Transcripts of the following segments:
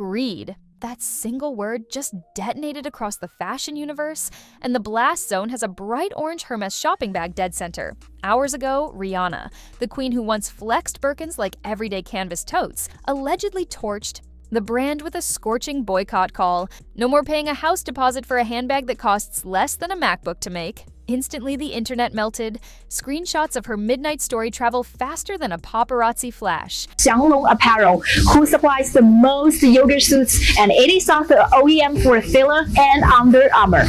greed. That single word just detonated across the fashion universe, and the blast zone has a bright orange Hermes shopping bag dead center. Hours ago, Rihanna, the queen who once flexed Birkins like everyday canvas totes, allegedly torched the brand with a scorching boycott call. No more paying a house deposit for a handbag that costs less than a MacBook to make. Instantly, the internet melted. Screenshots of her midnight story travel faster than a paparazzi flash. Xianglong Apparel, who supplies the most yoga suits, and it is also the OEM for Fila and Under Armour.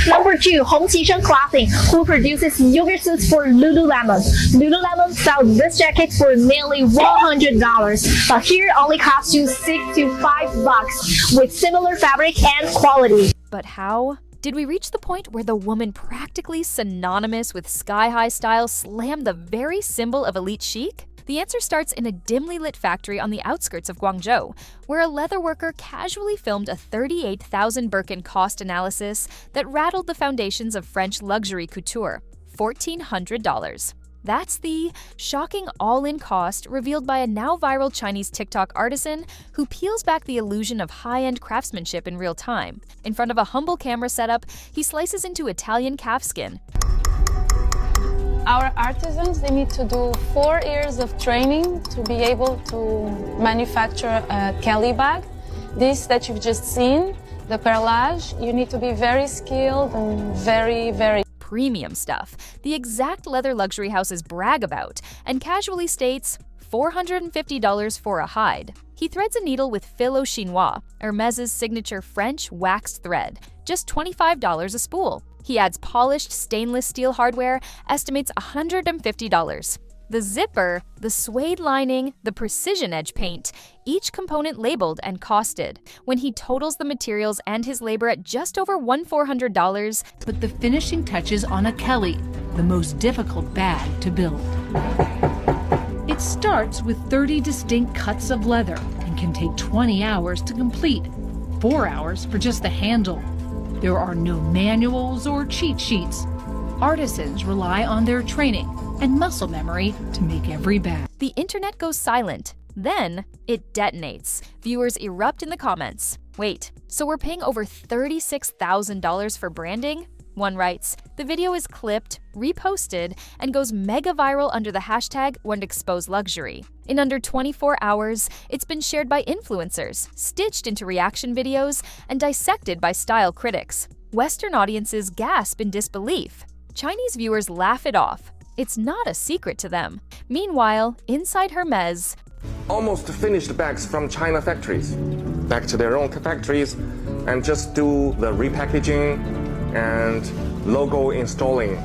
Number 2, Hongqisheng Clothing, who produces yoga suits for Lululemon. Lululemon sells this jacket for nearly $100, but here only costs you $6 to $5 with similar fabric and quality. But how? Did we reach the point where the woman practically synonymous with sky-high style slammed the very symbol of elite chic? The answer starts in a dimly lit factory on the outskirts of Guangzhou, where a leatherworker casually filmed a 38,000 Birkin cost analysis that rattled the foundations of French luxury couture, $1,400. That's the shocking all-in cost revealed by a now viral Chinese TikTok artisan who peels back the illusion of high-end craftsmanship in real time. In front of a humble camera setup, he slices into Italian calfskin. Our artisans, they need to do 4 years of training to be able to manufacture a Kelly bag. This that you've just seen, the perlage, you need to be very skilled and very premium stuff, the exact leather luxury houses brag about, and casually states $450 for a hide. He threads a needle with fil au chinois, Hermès' signature French waxed thread, just $25 a spool. He adds polished stainless steel hardware, estimates $150. The zipper, the suede lining, the precision edge paint, each component labeled and costed. When he totals the materials and his labor at just over $1,400, put the finishing touches on a Kelly, the most difficult bag to build. It starts with 30 distinct cuts of leather and can take 20 hours to complete, 4 hours for just the handle. There are no manuals or cheat sheets. Artisans rely on their training and muscle memory to make every bag. The internet goes silent. Then it detonates. Viewers erupt in the comments. Wait, so we're paying over $36,000 for branding? One writes, the video is clipped, reposted, and goes mega viral under the hashtag #WantExposeLuxury. In under 24 hours, it's been shared by influencers, stitched into reaction videos, and dissected by style critics. Western audiences gasp in disbelief. Chinese viewers laugh it off. It's not a secret to them. Meanwhile, inside Hermès, almost finished bags from China factories, back to their own factories, and just do the repackaging and logo installing,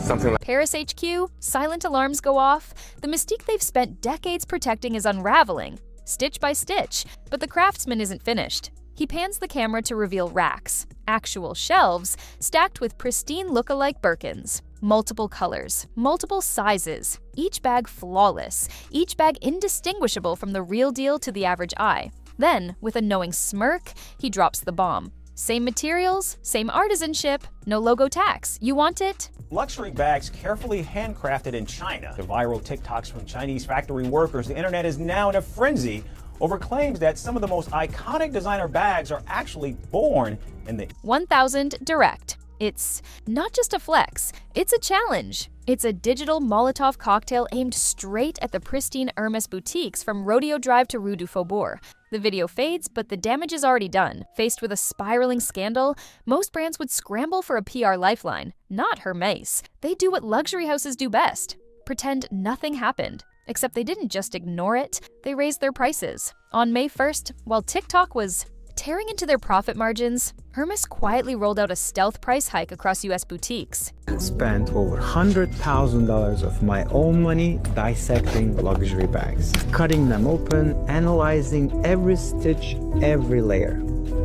something like Paris HQ, silent alarms go off. The mystique they've spent decades protecting is unraveling, stitch by stitch, but the craftsman isn't finished. He pans the camera to reveal racks, actual shelves, stacked with pristine look-alike Birkins. Multiple colors, multiple sizes, each bag flawless, each bag indistinguishable from the real deal to the average eye. Then, with a knowing smirk, he drops the bomb. Same materials, same artisanship, no logo tax. You want it? Luxury bags carefully handcrafted in China. The viral TikToks from Chinese factory workers, the internet is now in a frenzy over claims that some of the most iconic designer bags are actually born in the 1000 direct. It's not just a flex, it's a challenge. It's a digital Molotov cocktail aimed straight at the pristine Hermes boutiques from Rodeo Drive to Rue du Faubourg. The video fades, but the damage is already done. Faced with a spiraling scandal, most brands would scramble for a PR lifeline. Not Hermès. They do what luxury houses do best: pretend nothing happened. Except they didn't just ignore it, they raised their prices. On May 1st, while TikTok was tearing into their profit margins, Hermès quietly rolled out a stealth price hike across US boutiques. I spent over $100,000 of my own money dissecting luxury bags, cutting them open, analyzing every stitch, every layer.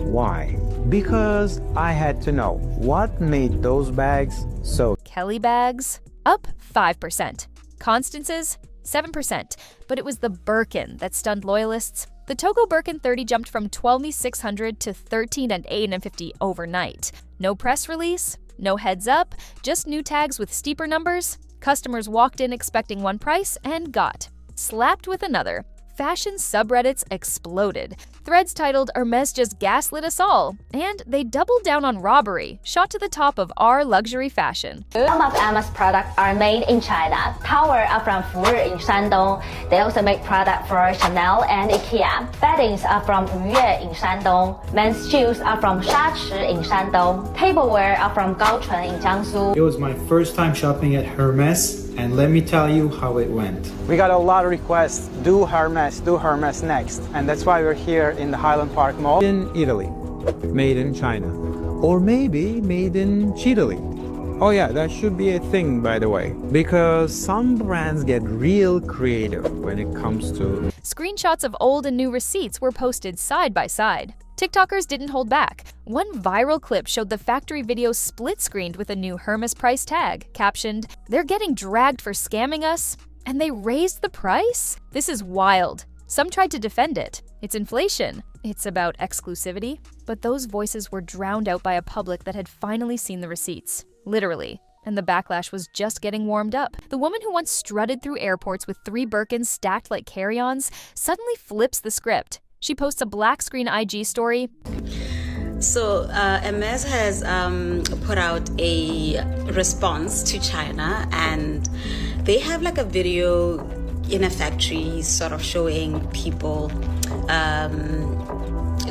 Why? Because I had to know what made those bags so. Kelly bags, up 5%. Constance's, 7%, but it was the Birkin that stunned loyalists. The Togo Birkin 30 jumped from $12,600 to $13,850 overnight. No press release, no heads up, just new tags with steeper numbers. Customers walked in expecting one price and got slapped with another. fashion subreddits exploded. Threads titled "Hermès just gaslit us all," and they doubled down on robbery, shot to the top of our luxury fashion. Some of Hermès products are made in China. Towels are from Fuyue in Shandong. They also make products for Chanel and IKEA. Beddings are from Yue in Shandong. Men's shoes are from Shachi in Shandong. Tableware are from Gaochun in Jiangsu. It was my first time shopping at Hermès, and let me tell you how it went. We got a lot of requests, do Hermès next, and that's why we're here in the Highland Park Mall. In Italy, made in China, or maybe made in Chile. Oh yeah, that should be a thing, by the way, because some brands get real creative when it comes to... Screenshots of old and new receipts were posted side by side. TikTokers didn't hold back. One viral clip showed the factory video split-screened with a new Hermès price tag, captioned, "They're getting dragged for scamming us, and they raised the price? This is wild." Some tried to defend it. It's inflation. It's about exclusivity. But those voices were drowned out by a public that had finally seen the receipts. Literally. And the backlash was just getting warmed up. The woman who once strutted through airports with 3 Birkins stacked like carry-ons suddenly flips the script. She posts a black screen IG story. So Hermès has put out a response to China, and they have like a video in a factory sort of showing people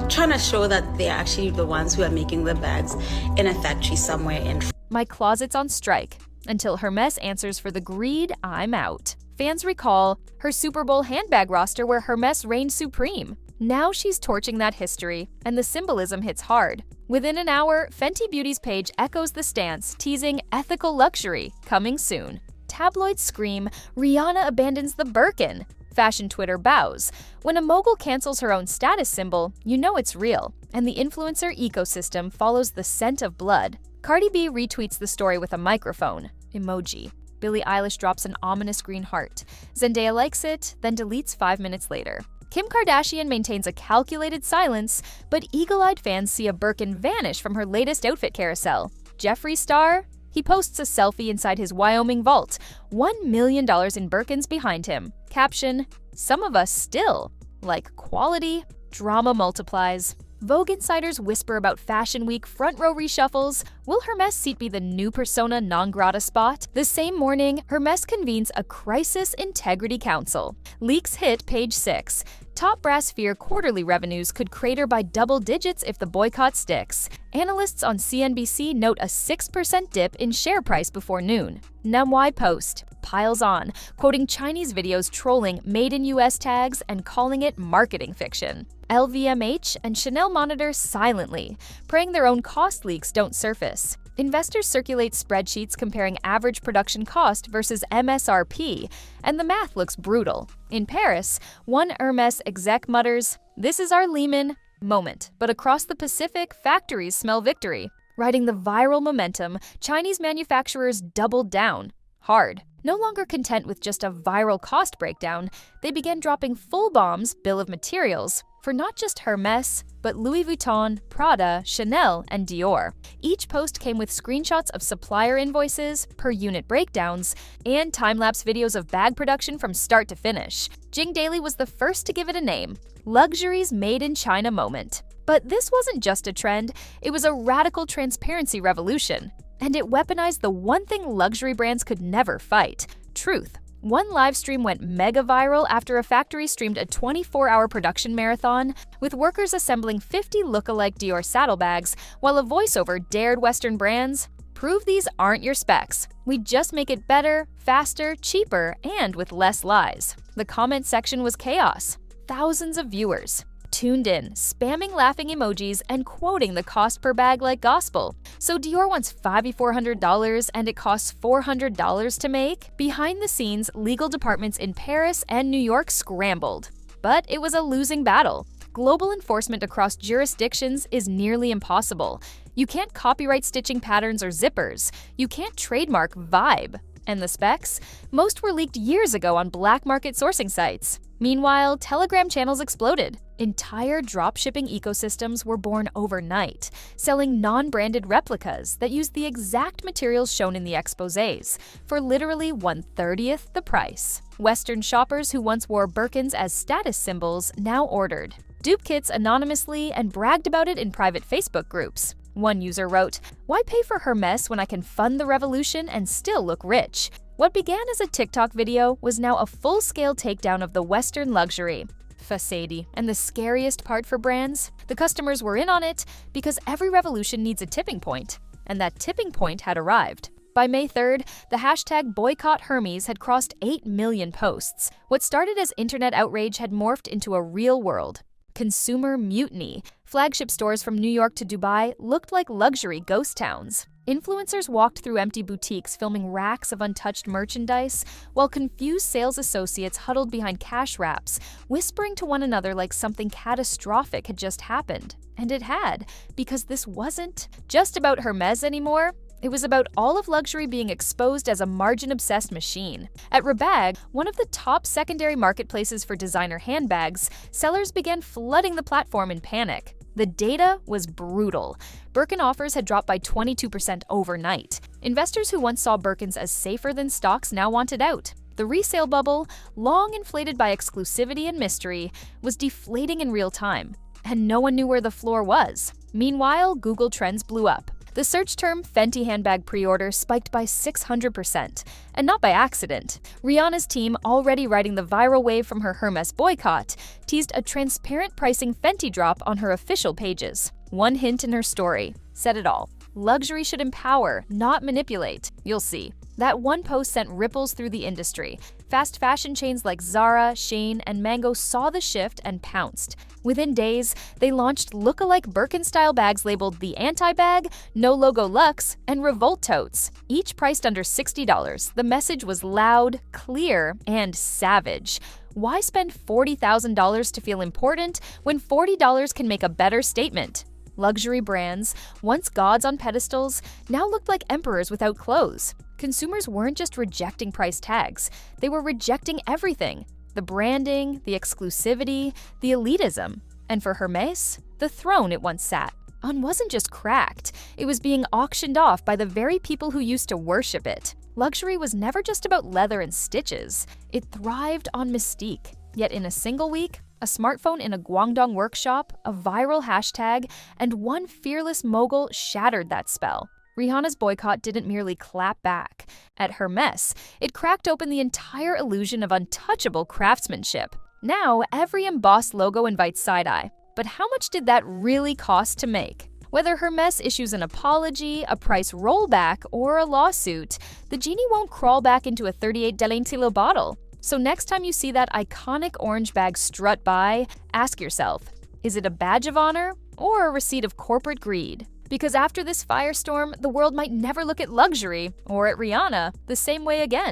trying to show that they're actually the ones who are making the bags in a factory somewhere in... My closet's on strike. Until Hermès answers for the greed, I'm out. Fans recall her Super Bowl handbag roster where Hermès reigned supreme. Now she's torching that history, and the symbolism hits hard. Within an hour, Fenty Beauty's page echoes the stance, teasing ethical luxury, coming soon. Tabloids scream, Rihanna abandons the Birkin. Fashion Twitter bows. When a mogul cancels her own status symbol, you know it's real, and the influencer ecosystem follows the scent of blood. Cardi B retweets the story with a microphone emoji. Billie Eilish drops an ominous green heart. Zendaya likes it, then deletes 5 minutes later. Kim Kardashian maintains a calculated silence, but eagle-eyed fans see a Birkin vanish from her latest outfit carousel. Jeffree Star? He posts a selfie inside his Wyoming vault, $1 million in Birkins behind him. Caption, "Some of us still." Like quality, drama multiplies. Vogue insiders whisper about Fashion Week front row reshuffles. Will Hermès seat be the new persona non grata spot? The same morning, Hermès convenes a Crisis Integrity Council. Leaks hit page 6. Top brass fear quarterly revenues could crater by double digits if the boycott sticks. Analysts on CNBC note a 6% dip in share price before noon. Namwai Post piles on, quoting Chinese videos trolling made in US tags and calling it marketing fiction. LVMH and Chanel monitor silently, praying their own cost leaks don't surface. Investors circulate spreadsheets comparing average production cost versus MSRP, and the math looks brutal. In Paris, one Hermès exec mutters, "This is our Lehman moment," but across the Pacific, factories smell victory. Riding the viral momentum, Chinese manufacturers doubled down, hard. No longer content with just a viral cost breakdown, they began dropping full bombs, bill of materials, for not just Hermès, but Louis Vuitton, Prada, Chanel, and Dior. Each post came with screenshots of supplier invoices, per unit breakdowns, and time-lapse videos of bag production from start to finish. Jing Daily was the first to give it a name, Luxury's Made in China moment. But this wasn't just a trend, it was a radical transparency revolution. And it weaponized the one thing luxury brands could never fight, truth. One live stream went mega viral after a factory streamed a 24-hour production marathon, with workers assembling 50 look-alike Dior saddlebags, while a voiceover dared Western brands, "Prove these aren't your specs. We just make it better, faster, cheaper, and with less lies." The comment section was chaos. Thousands of viewers tuned in, spamming laughing emojis and quoting the cost per bag like gospel. So Dior wants $5,400 and it costs $400 to make? Behind the scenes, legal departments in Paris and New York scrambled. But it was a losing battle. Global enforcement across jurisdictions is nearly impossible. You can't copyright stitching patterns or zippers. You can't trademark vibe. And the specs? Most were leaked years ago on black market sourcing sites. Meanwhile, Telegram channels exploded. Entire dropshipping ecosystems were born overnight, selling non-branded replicas that used the exact materials shown in the exposés for literally 1/30th the price. Western shoppers who once wore Birkins as status symbols now ordered dupe kits anonymously and bragged about it in private Facebook groups. One user wrote, "Why pay for Hermès when I can fund the revolution and still look rich?" What began as a TikTok video was now a full-scale takedown of the Western luxury facade. And the scariest part for brands? The customers were in on it because every revolution needs a tipping point. And that tipping point had arrived. By May 3rd, the hashtag boycott Hermes had crossed 8 million posts. What started as internet outrage had morphed into a real world consumer mutiny. Flagship stores from New York to Dubai looked like luxury ghost towns. Influencers walked through empty boutiques filming racks of untouched merchandise, while confused sales associates huddled behind cash wraps, whispering to one another like something catastrophic had just happened. And it had, because this wasn't just about Hermès anymore. It was about all of luxury being exposed as a margin-obsessed machine. At Rebag, one of the top secondary marketplaces for designer handbags, sellers began flooding the platform in panic. The data was brutal. Birkin offers had dropped by 22% overnight. Investors who once saw Birkins as safer than stocks now wanted out. The resale bubble, long inflated by exclusivity and mystery, was deflating in real time, and no one knew where the floor was. Meanwhile, Google Trends blew up. The search term Fenty handbag pre-order spiked by 600%, and not by accident. Rihanna's team, already riding the viral wave from her Hermes boycott, teased a transparent pricing Fenty drop on her official pages. One hint in her story said it all. Luxury should empower, not manipulate. You'll see. That one post sent ripples through the industry. Fast fashion chains like Zara, Shein, and Mango saw the shift and pounced. Within days, they launched look-alike Birkin-style bags labeled the Anti-Bag, No Logo Luxe, and Revolt Totes. Each priced under $60, the message was loud, clear, and savage. Why spend $40,000 to feel important when $40 can make a better statement? Luxury brands, once gods on pedestals, now looked like emperors without clothes. Consumers weren't just rejecting price tags, they were rejecting everything. The branding, the exclusivity, the elitism. And for Hermès, the throne it once sat on wasn't just cracked, it was being auctioned off by the very people who used to worship it. Luxury was never just about leather and stitches, it thrived on mystique. Yet in a single week, a smartphone in a Guangzhou workshop, a viral hashtag, and one fearless mogul shattered that spell. Rihanna's boycott didn't merely clap back. At Hermès, it cracked open the entire illusion of untouchable craftsmanship. Now, every embossed logo invites side-eye. But how much did that really cost to make? Whether Hermès issues an apology, a price rollback, or a lawsuit, the genie won't crawl back into a 38 Delantilo bottle. So next time you see that iconic orange bag strut by, ask yourself, is it a badge of honor or a receipt of corporate greed? Because after this firestorm, the world might never look at luxury, or at Rihanna, the same way again.